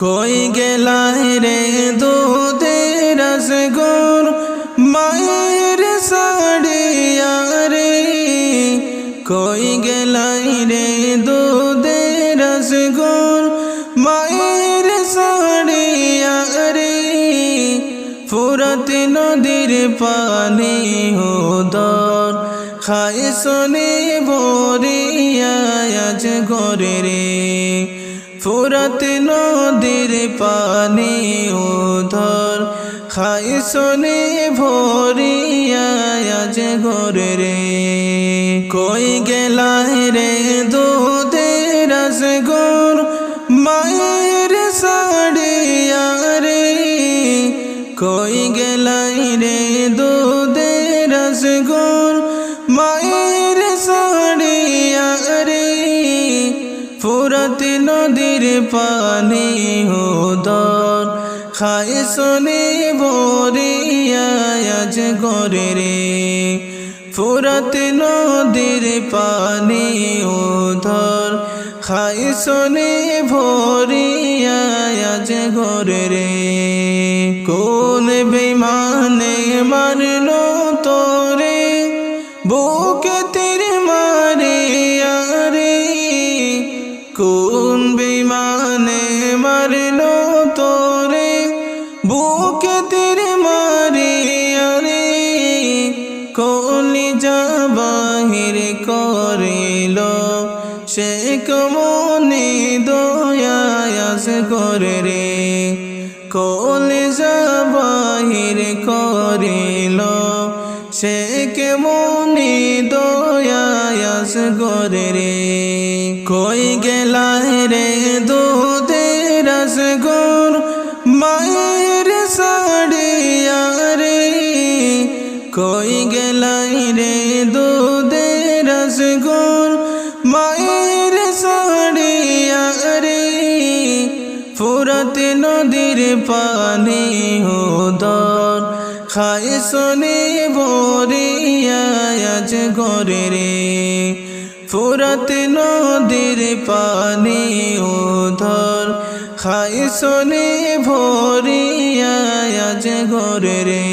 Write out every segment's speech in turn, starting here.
কই গেলাই রে দুধের রসগোর মায়ের সাড়িয়া রে, কই গেলাই রে দুধের রসগোর মায়ের সাড়িয়া রে। ফুরাত নদীর পানি উদর খায় শোনে ভরিয়া আজ ঘরে রে। ফুরাত নদীর পানি উদর খায় শোনে ভরিয়া আজ ঘরে রে। কই গেলাই রে দুধের রসগোর মায়ের সাড়িয়া রে, কই গেলাই রে দুধের রসগোর মায়ের সাড়িয়া রে। ফুরাত নদীর পানি উদর খায় শোনে ভরিয়া আজ ঘরে রে। ফুরাত নদীর পানি উদর খায় শোনে ভরিয়া আজ ঘরে রে। কোন বেঈমানে মারলো তোরে বুকে তীর মারিয়া রে, কোন বেঈমানে মারলো তোরে বুকে তীর মারিয়া রে। কলিজা বাহির করিল সে কমনে দয়া আজ ঘরে রে। কলিজা বাহির করিল সে কেমনে দয়া আজ ঘরে রে। কই গেলাই রে দুধের রসগোর মায়ের সাড়িয়া রে, কই গেলাই রে দুধের রসগোর মায়ের সাড়িয়া রে। ফুরাত নদীর পানি উদর খায় শোনে ভরিয়া আজ ঘরে রে। ফুরাত নদীর পানি উদর খায় শোনে ভরিয়া আজ ঘরে রে।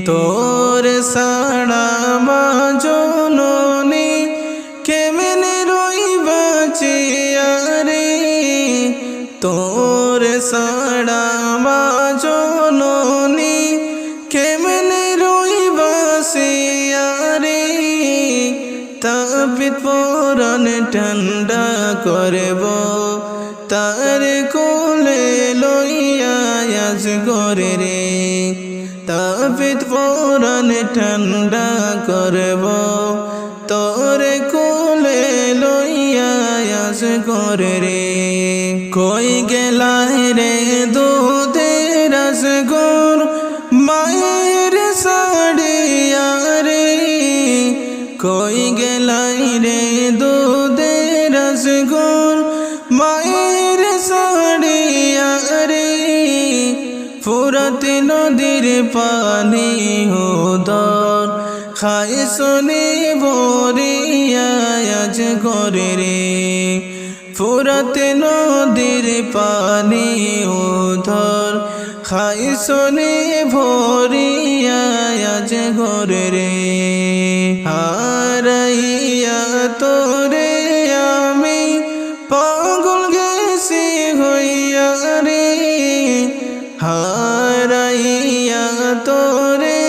তোর সাড়া মা জননী কেমনে রইবা চিয়া রে, তোর সাড়া মা জননী কেমনে রইবা চিয়া রে। তাপিত পরাণ ঠান্ডা করব তার কোলে লইয়া আজ ঘরে রে। তাপিত পরাণ ঠান্ডা করব তোর কোলে লইয়া আজ ঘরে রে। কই গেলাই রে দুধের রসগোর মায়ের সাড়িয়া রে, কই গেলাই রে দুধের রসগোর মায়ের সাড়িয়া রে। ফুরাত নদীর পানি উদর খায় শোনে ভরিয়া আজ ঘরে রে। ফুরাত নদীর পানি উদর খায় শোনে ভরিয়া আজ ঘরে রে। হারাইয়া তোরে আমি পাগল গেছি হইয়া রে, হারাইয়া তোরে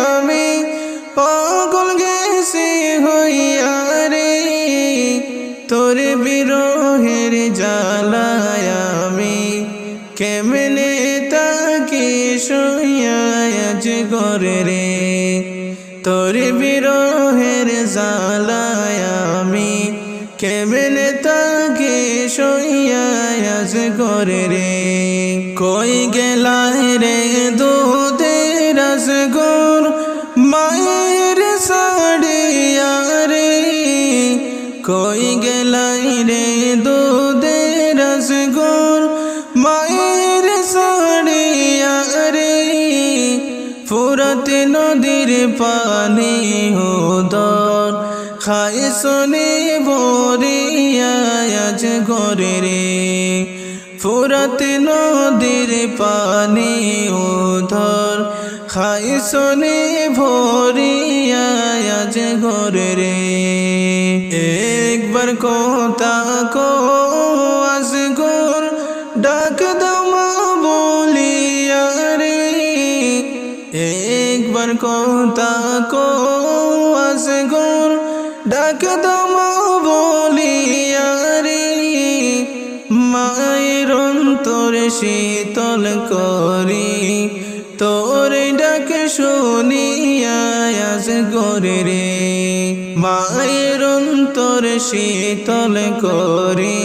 আমি পাগল গেছি হইয়া রে। তোর বিরহের জ্বালায় আমি কেমনে তাকি শুইয়া আজ ঘরে রে। তোর বিরহের জ্বালায় আমি কেমনে তাকি শুইয়া আজ ঘরে রে। কই গেলাই রে দুধের রসগোর মায়ের সাড়িয়া রে, কই গেলাই রে দুধের রসগোর মায়ের সাড়িয়া রে। ফুরাত নদীর পানি উদর খায় শোনে ভরিয়া আজ ঘরে রে। ফুরাত নদীর পানি উধর খাইছনি ভরিয়া আজ ঘরে রে একবার কথা কো আসগর ডাক দাও মা বলিয়া রে একবার কথা কো আসগর ডাক দাও মা বলিয়া রে মায়ের অন্তর শীতল করি তোর ডাক শুনিয়া আজ ঘরে রে মায়ের অন্তর শীতল করি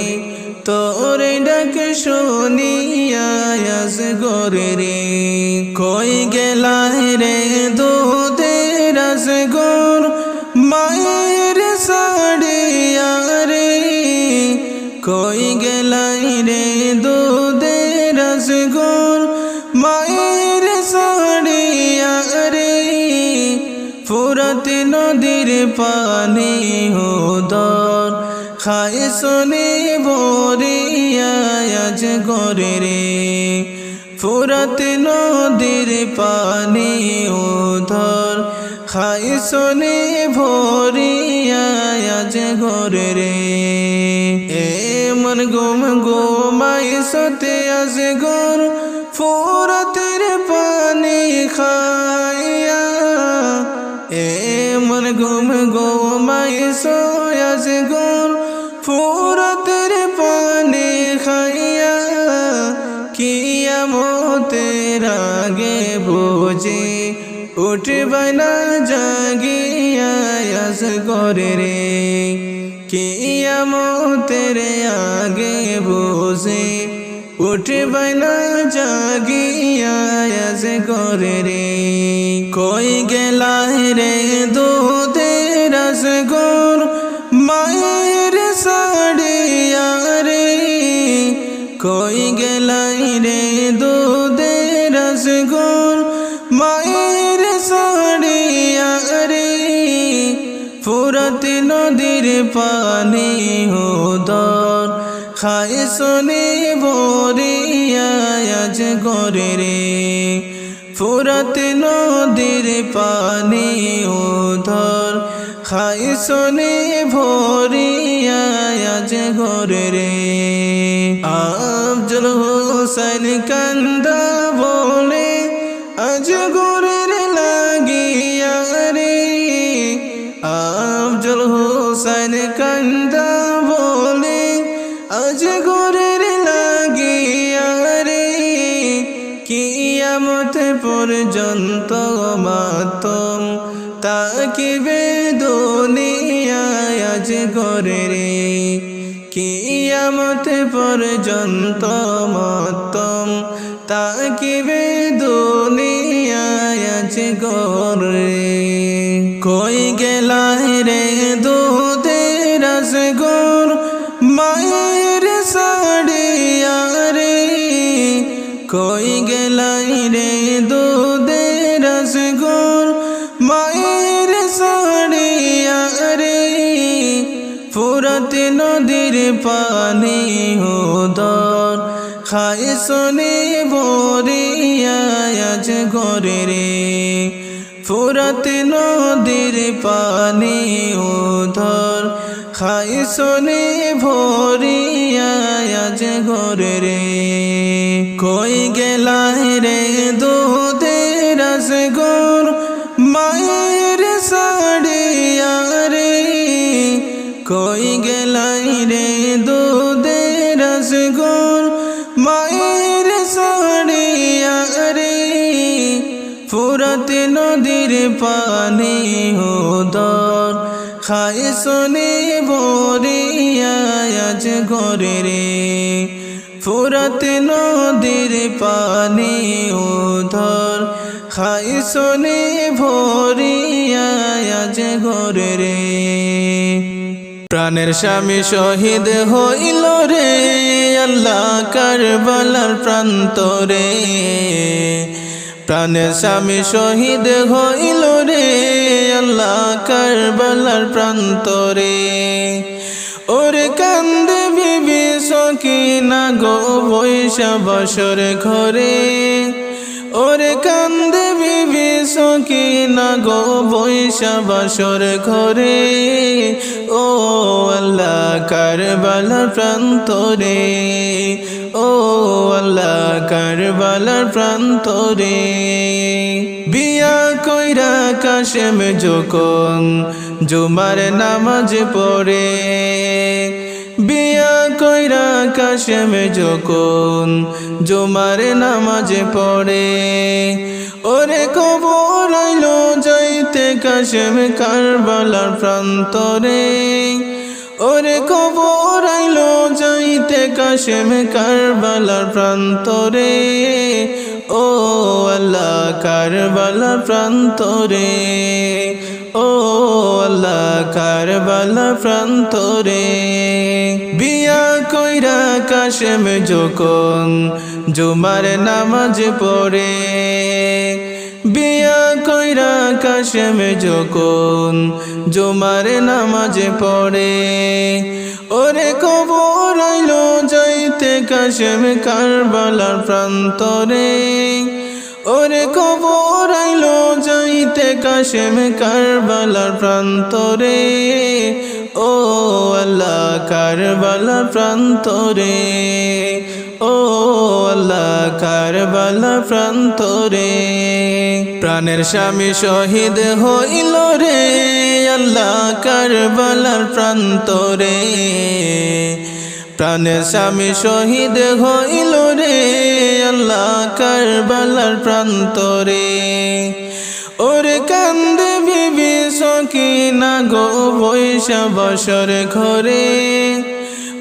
তোর ডাক শুনিয়া আজ ঘরে রে কই গেলাই রে দুধের আসগর মায়ের সাড়িয়া রে কই গেলাই রে দুধের আসগর মায়ের সাড়িয়া রে ফুরাত নদীর পানি উদর খাইছনি ভরিয়া আজ ঘরে রে ফুরাত নদীর পানি উদর খাইছনি ভরিয়া আজ ঘরে রে এমন গুম গুমাইছতে আজ ঘর ফুরাতের পানি খাইয়া এমন গুম গুমাইছো আজ ঘর ফুরাতের পানি খাইয়া কিয়ামতের আগে বুঝি উঠবে না জাগিয়া আজ ঘরে রে কিয়ামতের আগে বুঝি উঠবে না জাগিয়া আজ ঘরে রে কই গেলাই রে দুধের আসগর মায়ের সাড়িয়া রে কই গেলাই রে দুধের আসগর মায়ের সাড়িয়া রে ফুরাত নদীর পানি উদর খাইছনি ভরিয়া আজ ঘরে রে ফুরাত নদীর পানি উদর খাইছনি ভরিয়া আজ ঘরে রে আফজল হোসেন কান্দা বলে আজ ঘরের লাগিয়া রে আফজল হোসেন কান্দা বলে আজ ঘরের লাগিয়া রে কিয়ামত পর্যন্ত মাতম তাকিবে দুনিয়া আজ ঘরে রে কিয়ামত পর্যন্ত মাতম তাকিবে দুনিয়া আজ ঘরে কই গেলাই রে দুধের আসগর মায়ের সাড়িয়া রে কই গেলাই রে দুধের আসগর মায়ের সাড়িয়া রে ফুরাত নদীর পানি উদর খাইছনি ভরিয়া আজ ঘরে রে ফুরাত নদীর পানি উদর খাইছনি ভরিয়া আজ ঘরে রে কই গেলাই রে দুধের আসগর মায়ের সাড়িয়া রে কই গেলাই রে দুধের আসগর মায়ের সাড়িয়া রে ফুরাত নদীর পানি উদর খাইছনি ভরিয়া আজ ঘরে রে ফুরাত নদীর পানি উদর খাইছনি ভরিয়া আজ ঘরে রে প্রাণের স্বামী শহীদ হইল রে আল্লাহ কারবালার প্রান্তরে প্রাণের স্বামী শহীদ হইল রে আল্লাহ কারবালার প্রান্তরে ওরে কান্দে বিবি সকিনা গো বৈশা বসর ঘরে ওরে কান্দে বিবি সকিনা গো বৈশা বসর ঘরে ও আল্লাহ কারবালার প্রান্তরে ও আল্লাহ কারবালার প্রান্তরে বিয়া কইরা কাশেম যখন জুমার নামাজ পড়ে বিয়া কইরা কাশেম যখন জুমার নামাজ পড়ে ওরে কবর আইলো যাইতে কাশেম কারবালার প্রান্তরে ওরে কবর আইলো যাইতে কাশেম কারবালার প্রান্তরে ও আল্লাহ কারবালার প্রান্তরে ও আল্লাহ কারবালার প্রান্তরে বিয়া কইরা কাশেম যখন জুমার নামাজ পড়ে বিয়া কইরা কাশেম যখন জুমার নামাজ পড়ে ওরে কবর আইলো যাইতে কাশেম কারবালার প্রান্তরে ওরে কবর আইলো যাইতে কাশেম কারবালার প্রান্তরে ও আল্লাহ কারবালার প্রান্তরে ও আল্লাহ কারবালার প্রান্তরে প্রাণের স্বামী শহীদ হইল রে আল্লাহ কারবালার প্রান্তরে প্রাণের স্বামী শহীদ হইল রে আল্লাহ কারবালার প্রান্তরে ওরে কান্দে বিবি সকিনা গো বৈশা বসর ঘরে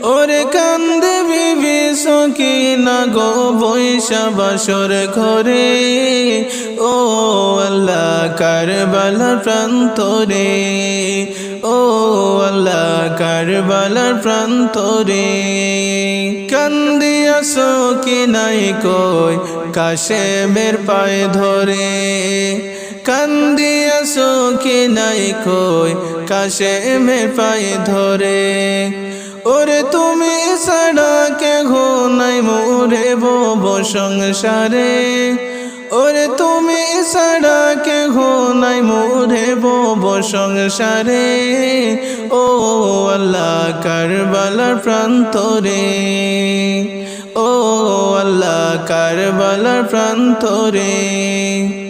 ওরে কান্দে বিবি সকিনা গো বৈশা বসর ঘরে ও আল্লাহ কারবালার প্রান্তরে ও আল্লাহ কারবালার প্রান্তরে কান্দিয়া সকিনাই কই কাশেমের পায়ে ধরে কান্দিয়া সকিনাই কই কাশেমের পায়ে ধরে ওরে তুমি ছাড়া কেহ নাই মোরে বব সংসারে ওরে তুমি ছাড়া কেহ নাই মোরে বব সংসারে ও আল্লাহ কারবালার প্রান্তরে ও আল্লাহ কারবালার প্রান্তরে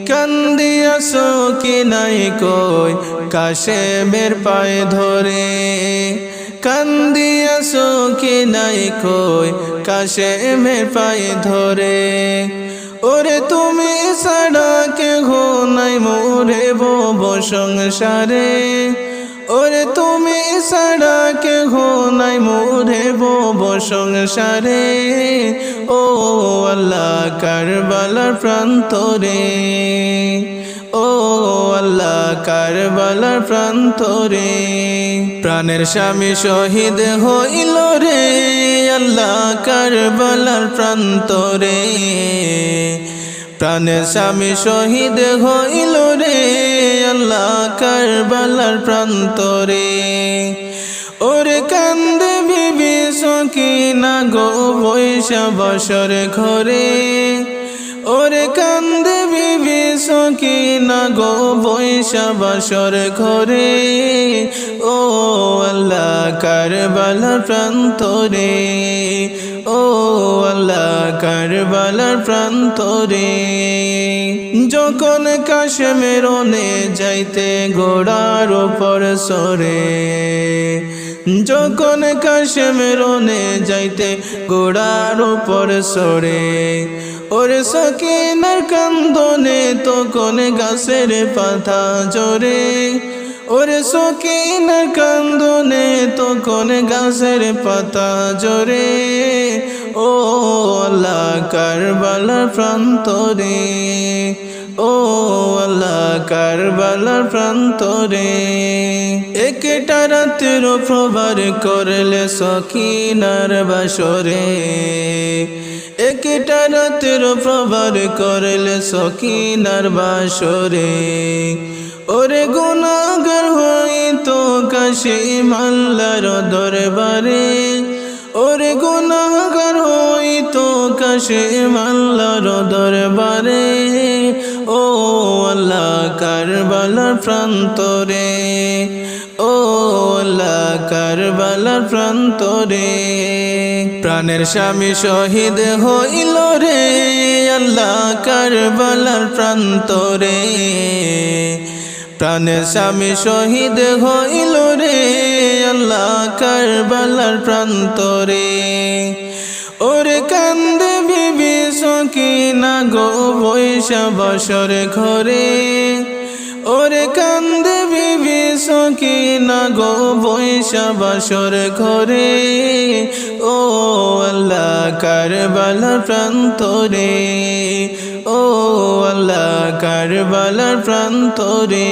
কান্দিয়া সকিনাই কই কাশেমের পায়ে ধরে কান্দিয়া সকিনাই কই কাশেমের পায়ে ধরে ওরে তুমি ছাড়া কেহ নাই মোরে বব সংসারে ওরে তুমি ছাড়া কেহ নাই মোরে বব সংসারে ও আল্লাহ কারবালার প্রান্তরে ও আল্লাহ কারবালার প্রান্তরে প্রাণের স্বামী শহীদ হইল রে আল্লাহ কারবালার প্রান্তরে প্রাণের স্বামী শহীদ হইল রে আল্লাহ কারবালার প্রান্তরে ওরে কান্দে বিবি সকিনা গো বৈশা বসর ঘরে ওরে কান্দে বিবি সকিনা গো বৈশা বসর ঘরে ও আল্লাহ কারবালার প্রান্তরে ও আল্লাহ কারবালার প্রান্তরে যখন কাশেমের ওনে যাইতে ঘোড়ার উপর সরে যখন কাশেমের ওনে যাইতে ঘোড়ার উপর সরে ওরে সকিনার কান্দনে তখন গাছের পাতা জোরে ওরে সকিনার কান্দনে তখন গাছের পাতা জোরে ও আল্লাহ কারবালার প্রান্তরে ও আল্লাহ কারবালার প্রান্তরে একটা রাতের প্রভার করলে সকিনার বাসরে একটা রাতের প্রভার করলে সকিনার বাসরে ওরে গুনাহগার হইতো কাশিম আল্লাহর দরবারে ওরে গুনাহগার হইতো কাশেম আল্লাহর দরবারে, ও আল্লাহ কারবালার প্রান্তরে, ও আল্লাহ কারবালার প্রান্তরে। প্রাণের স্বামী শহীদ হইল রে আল্লাহ কারবালার প্রান্তরে, প্রাণের স্বামী শহীদ হইল রে আল্লাহ কারবালার প্রান্তরে। ওরে কান্দে বিবি সকিনা গো বৈশা বসর ঘরে, ওরে কান্দে বিবি সকিনা গো বৈশা বসর ঘরে, ও আল্লাহ কারবালার প্রান্তরে, ও আল্লাহ কারবালার প্রান্তরে।